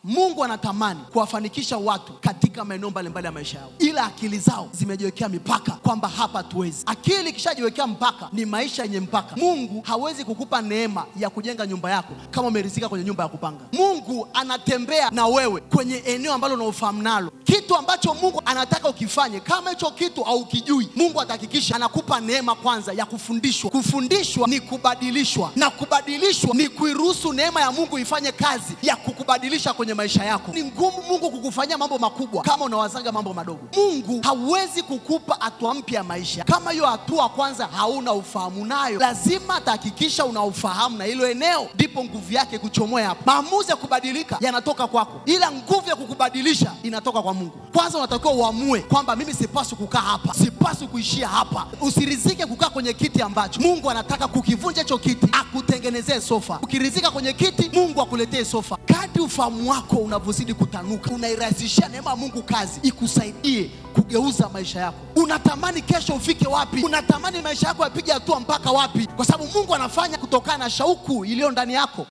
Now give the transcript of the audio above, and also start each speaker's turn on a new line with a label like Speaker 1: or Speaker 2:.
Speaker 1: Mungu anatamani kuwafanikisha watu katika maeneo mbalimbali ya maisha yao, ila akili zao zimejiwekea mipaka kwamba hapa tuwezi. Akili ikishajiwekea mpaka, ni maisha yenye mpaka. Mungu hawezi kukupa neema ya kujenga nyumba yako kama umerizika kwenye nyumba ya kupanga. Mungu anatembea na wewe kwenye eneo ambalo unaofahamu nalo. Kitu ambacho Mungu anataka ukifanye, kama hicho kitu au kijui, Mungu atahakikisha anakupa neema kwanza ya kufundishwa. Kufundishwa ni kubadilishwa, na kubadilishwa ni kuiruhusu neema ya Mungu ifanye kazi ya kukubadilisha kwenye maisha yako. Ni ngumu Mungu kukufanyia mambo makubwa kama unawazaga mambo madogo. Mungu hawezi kukupa hatua mpya ya maisha kama hiyo hatua kwanza hauna ufahamu nayo. Lazima atahakikisha una ufahamu na hilo eneo, ndipo nguvu yake kuchomoa hapo. Maamuzi ya kubadilika yanatoka kwako, ila nguvu ya kukubadilisha inatoka kwa Mungu. Kwanza unatakiwa uamue kwamba mimi sipaswi kukaa hapa, sipaswi kuishia hapa. Usirizike kukaa kwenye kiti ambacho Mungu anataka kukivunja hicho kiti, akutengenezee sofa. Ukirizika kwenye kiti, Mungu akuletee sofa. Kadri ufahamu wako unavyozidi kutanuka, unairahisishia neema ya Mungu kazi ikusaidie kugeuza maisha yako. Unatamani kesho ufike wapi? Unatamani maisha yako yapige hatua mpaka wapi? Kwa sababu Mungu anafanya kutokana na shauku iliyo ndani yako.